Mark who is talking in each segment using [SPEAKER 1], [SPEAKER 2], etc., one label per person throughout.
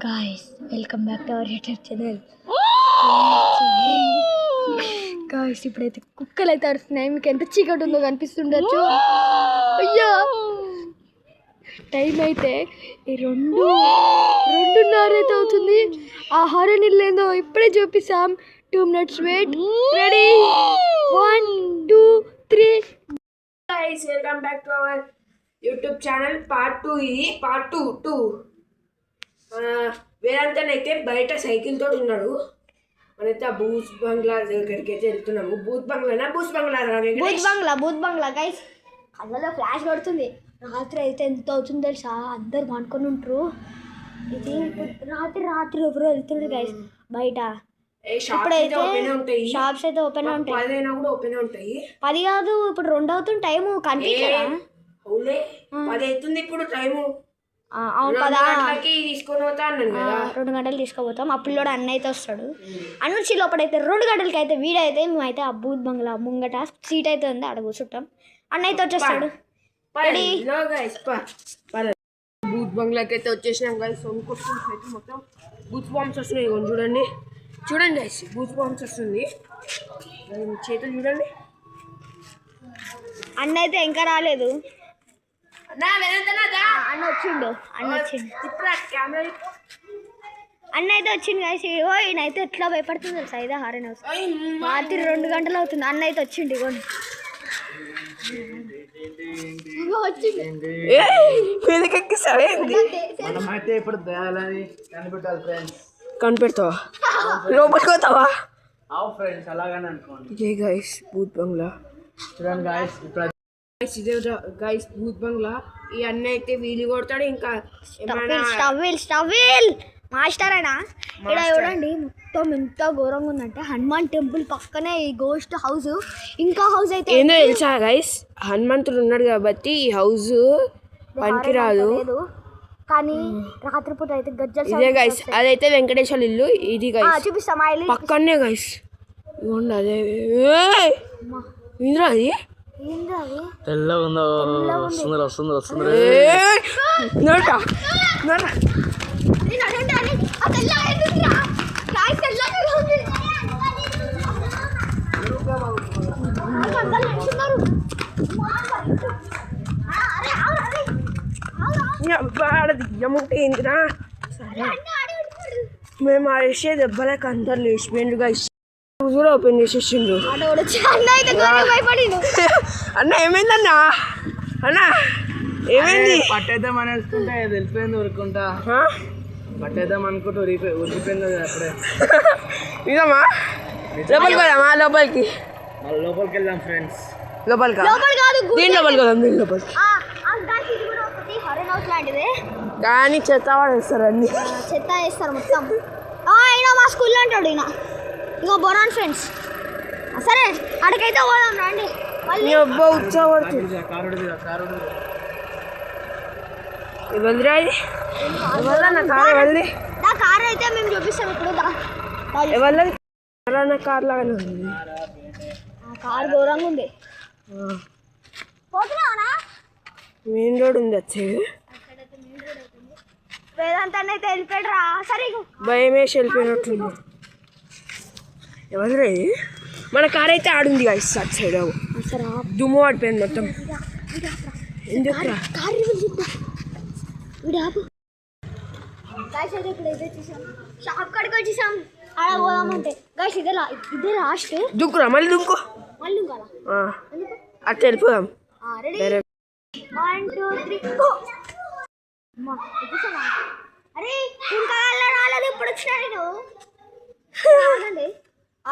[SPEAKER 1] Guys, welcome back to our YouTube channel. Guys, ఇప్పుడైతే కుక్కలు అయితే అరుస్తున్నాయి. మీకు ఎంత చీకటి ఉందో కనిపిస్తుండొచ్చు. అయ్యా టైం అయితే 2:30 అయితే అవుతుంది. ఆ హారర్ ఇల్లేందో ఇప్పుడే చూపిస్తాం. 2 minutes wait. Ready? 1, 2, 3.
[SPEAKER 2] Guys, welcome back to our YouTube channel. Part 2 ఇది. Part 2. వేరంతనైతే బయట సైకిల్ తోటి ఉన్నాడు. మనైతే ఆ బూత్ బంగ్లా దగ్గరికి అయితే వెళ్తున్నాము. బూత్ బంగ్లా
[SPEAKER 1] గైస్. కళ్ళలో ఫ్లాష్ పడుతుంది. రాత్రి అయితే ఎంత అవుతుంది తెలుసా? అందరు పనుకొని ఉంటారు. ఇది రాత్రి ఎవరో వెళ్తుండ్రు గైస్ బయట. ఇప్పుడైతే షాప్స్ అయితే ఓపెన్ ఉంటాయి. 10 కాదు, ఇప్పుడు 2 అవుతుంది టైము. కనిపించదా?
[SPEAKER 2] 10 అవుతుంది ఇప్పుడు టైము.
[SPEAKER 1] అవును కదా,
[SPEAKER 2] 2
[SPEAKER 1] గంటలు తీసుకుపోతాం. ఆ పిల్లోడు అన్న అయితే వస్తాడు. అన్న వచ్చి లోపలైతే 2 గంటలకి అయితే వీడైతే మేమైతే ఆ బూత్ బంగ్లా ముంగట సీట్ అయితే ఉంది, అక్కడ కూర్చుంటాం. అన్న అయితే వచ్చేస్తాడు.
[SPEAKER 2] బూత్ బంగ్లాకి అయితే వచ్చేసినాం గైస్. అయితే మొత్తం బూత్ బాంబ్స్ వస్తున్నాయి. చూడండి గైస్, బూత్ బాంబ్స్ వస్తుంది. చేతులు చూడండి.
[SPEAKER 1] అన్న అయితే ఇంకా రాలేదు. అన్న వచ్చిండు. అన్న అయితే వచ్చింది కలిసి. ఈయనైతే ఎట్లా భయపడుతుంది తెలుసా? ఇదే హారన్ హౌస్. రాత్రి 2 గంటలు అవుతుంది. అన్న అయితే వచ్చిండు. ఇగోండి
[SPEAKER 2] కనిపెడతావా? లోపలికి పోతావా? ఇదే గైస్ బూత్ బంగ్లా. చూడండి గైస్, ఇదే గైస్ బూత్ బంగ్లా. ఈ అన్న అయితే వీలు కొడతాడు. ఇంకా
[SPEAKER 1] స్టవ్విల్ మాస్టర్ అయినా ఇక్కడ చూడండి మొత్తం ఎంత ఘోరంగా ఉందంటే, హనుమాన్ టెంపుల్ పక్కనే ఈ గోస్ట్ హౌస్. ఇంకా హౌస్ అయితే
[SPEAKER 2] ఏందో తెలుసా గైస్, హనుమంతుడు ఉన్నాడు కాబట్టి ఈ హౌస్ పనికిరాదు.
[SPEAKER 1] కానీ రాత్రిపూట అయితే గజ్జల
[SPEAKER 2] ఇదే గైస్, అదైతే వెంకటేశ్వర ఇల్లు. ఇది గైస్
[SPEAKER 1] చూపిస్తాం
[SPEAKER 2] పక్కనే గైస్. ఇవ్వండి అదే ఇంద్రా. అది
[SPEAKER 3] తెల్లగా ఉందో వస్తుంది.
[SPEAKER 2] ఇంద్రా సరే, మేము ఆడేసే దెబ్బలకు అందరు లేచిపోయిండు గైస్. కూడా ఓపెన్ చేసేసిండు. అన్న ఏమైందన్నా? అన్న ఏమైంది?
[SPEAKER 3] పట్టేద్దాం అనేసుకుంటే వెళ్ళిపోయింది. ఊరుకుంటా పట్టేద్దాం అనుకుంటూ ఉరిపోయింది అప్పుడే.
[SPEAKER 2] నిజమా? లోపలికి పోదామా? లోపలికి
[SPEAKER 3] వెళ్దాం ఫ్రెండ్స్.
[SPEAKER 2] లోపలికి దీని లోపలికి వద్దాం. దీని లోపలికి కానీ చెత్త వాడేస్తారు. అన్ని
[SPEAKER 1] చెత్త వేస్తారు మొత్తం. అయినా మా స్కూల్లో అంటాడు ఈయన. ఇగో బొరాన్ ఫ్రెండ్స్. సరే అక్కడికైతే పోదాం రండి. కార్ అయితే మేము చూపిస్తాం ఇప్పుడు.
[SPEAKER 2] కార్ లాగానే ఉంది.
[SPEAKER 1] కార్ ఘోరంగా ఉంది.
[SPEAKER 2] మెయిన్ రోడ్ ఉంది వచ్చేది.
[SPEAKER 1] వేదాంత అయితే వెళ్ళిపోయాడు రా. సరే
[SPEAKER 2] భయం వేసి వెళ్ళిపోయినట్టుంది. ఎవరు మన కార్ అయితే ఆడుంది గైస్ అటు సైడ్. దుమ్ము పడిపోయింది మొత్తం. ఎందుకు
[SPEAKER 1] షాప్ కాడికి వచ్చేసాం. ఆడ పోదామంటే గైస్ ఇదే లాస్ట్.
[SPEAKER 2] దుంకురా మళ్ళీ దుంకో. అట్లా వెళ్ళిపోదాం.
[SPEAKER 1] 1, 2, 3 అరే ఇంకా రాలేదు. ఇప్పుడు వచ్చినా నేను.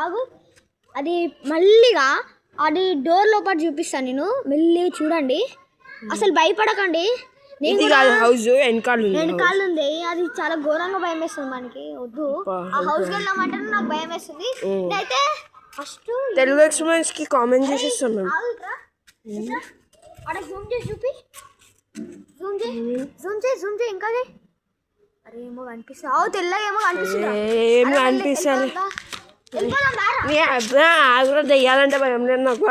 [SPEAKER 1] ఆగు, అది మళ్ళీగా అది డోర్ లోపల చూపిస్తాను నేను. మెల్లి చూడండి, అసలు భయపడకండి. వెనకాల ఉంది. అది చాలా ఘోరంగా భయం వేస్తుంది. మనకి వద్దు. ఆ హౌస్ వెళ్ళామంటే నాకు భయం వేస్తుంది. ఇదైతే ఫస్ట్
[SPEAKER 2] తెలుగు ఎక్స్పీరియన్స్ కి కామెంట్ చేసేస్తున్నాను.
[SPEAKER 1] అక్కడ జూమ్ చేసి చూపి. జూమ్ చేయి ఇంకా. అరే ఏమో కనిపిస్తుంది. తెల్లగా ఏమో కనిపిస్తుంది.
[SPEAKER 2] ఏమి అనిపిస్తుంది? దెయ్యాలంటే భయం లేదు నాకు.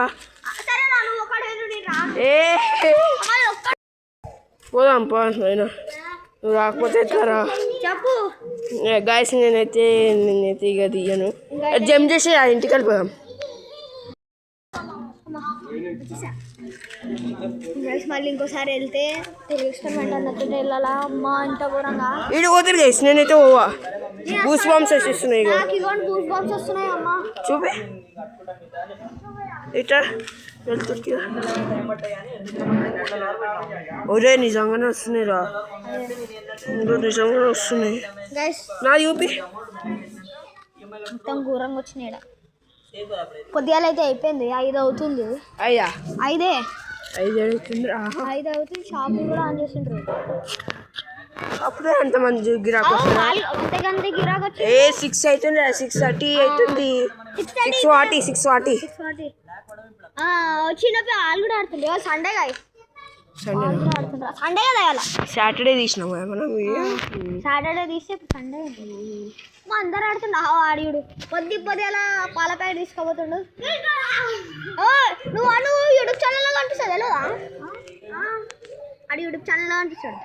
[SPEAKER 2] పోదాం పా, నువ్వు రాకపోతే ఎట్లా రా.
[SPEAKER 1] చెప్పు
[SPEAKER 2] గాయస్ నేనైతే ఇక తీయను జంప్ చేసి ఆ ఇంటికి వెళ్ళిపోయాం.
[SPEAKER 1] గైస్ మళ్ళీ ఇంకోసారి వెళ్తే తెలుగు ఎక్స్పెరిమెంట్ అన్నట్టు వెళ్ళాలా అమ్మా ఇంత ఘోరంగా.
[SPEAKER 2] వీడు పోతుంది గైస్ నేనైతే పోవా. గూస్ బాంబ్స్ వచ్చేస్తున్నాయి ఇక
[SPEAKER 1] నాకు ఇవ్వండి గూస్ బాంబ్స్ వస్తున్నాయి అమ్మా.
[SPEAKER 2] చూపి ఇట్లా వెళ్తుంది. ఒరే నిజంగానే వస్తున్నాయి రా, నిజంగానే వస్తున్నాయి.
[SPEAKER 1] గైస్
[SPEAKER 2] నా చూపి
[SPEAKER 1] మొత్తం ఘోరంగా వచ్చినాయి. పొద్దుగాల అయితే అయిపోయింది 5 అవుతుంది.
[SPEAKER 2] అయ్యా
[SPEAKER 1] 5
[SPEAKER 2] అవుతుంది.
[SPEAKER 1] 5 అవుతుంది. షాపులు కూడా ఆన్ చేసిండ్రు.
[SPEAKER 2] అప్పుడే అంత మంది గిరాకు
[SPEAKER 1] అంతేకంతే గిరాకు వచ్చి
[SPEAKER 2] 6 అవుతుంది 6:30 అవుతుంది 6:40
[SPEAKER 1] వచ్చినప్పుడు వాళ్ళు కూడా ఆడుతుంది. సండే కాయ సండే కదా ఇవాళ.
[SPEAKER 2] సాటర్డే తీసినాము మనం.
[SPEAKER 1] సాటర్డే తీస్తే ఇప్పుడు సండే మా అందరు ఆడుతుండ ఆడియుడు. పొద్దులా పాల ప్యాకెట్ తీసుకోబోతుండు. నువ్వు యూట్యూబ్ ఛానల్లో కనిపిస్తుంది లేదా? అది యూట్యూబ్ ఛానల్లో కనిపిస్తాడు.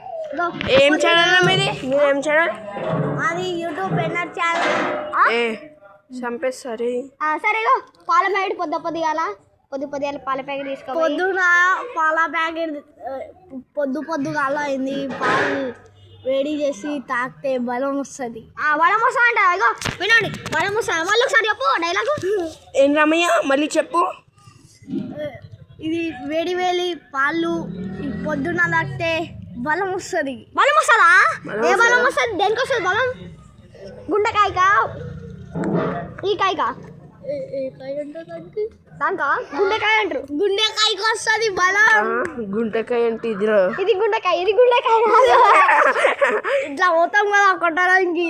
[SPEAKER 2] ఏం ఛానల్ మీది? ఏం ఛానల్?
[SPEAKER 1] అది యూట్యూబ్ పెన్నర్ ఛానల్.
[SPEAKER 2] చంపేస్తారు.
[SPEAKER 1] సరేగో పాల ప్యాకెట్ పొద్దుగాల పాల ప్యాకెట్ తీసుకో. పొద్దున పాల ప్యాకెట్ పొద్దుగాల అయింది. పాలు వేడి చేసి తాకితే బలం వస్తుంది. బలం వస్తుంది అంట. ఇగో వినండి బలం వస్తుంది. మళ్ళీ ఒకసారి చెప్పు డైలాగు.
[SPEAKER 2] ఏం రమయ్య మళ్ళీ చెప్పు.
[SPEAKER 1] ఇది వేడి పాలు పొద్దున తాకితే బలం వస్తుంది. బలం వస్తుందా? ఏ బలం వస్తుంది? దేనికి వస్తుంది బలం? గుండెకాయకా ఈ కాయకా? దానికా గుండెకాయ అంటారు. గుండెకాయకి వస్తుంది బలం.
[SPEAKER 2] గుండెకాయ అంటే ఇది
[SPEAKER 1] గుండెకాయ ఇట్లా పోతాం కదా కొట్టడానికి.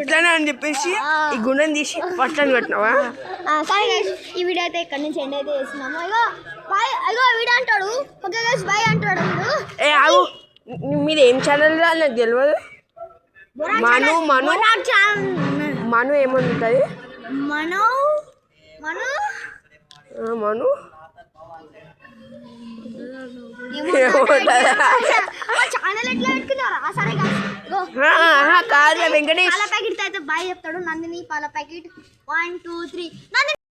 [SPEAKER 2] ఇట్లానే అని చెప్పేసి ఈ గుండెని తీసి పట్టని పెట్టినావా?
[SPEAKER 1] సరే గైస్ ఈ వీడియో అయితే ఇక్కడ నుంచి ఎండ్ అయితే చేస్తున్నాము. ఇగో వీడియో అంటాడు. ఓకే గైస్ బాయ్ అంటాడు.
[SPEAKER 2] ఏ ఆగు, మీరు ఏం ఛానల్ నాకు తెలియదు. మను ఏమంటుంది?
[SPEAKER 1] మను ఛానల్ ఎట్లా పెట్టుకున్నారా? సరే
[SPEAKER 2] కాదు వెంకటేష్
[SPEAKER 1] పాల ప్యాకెట్ అయితే బాయ్ చెప్తాడు. నందిని పాల ప్యాకెట్ 1 2 3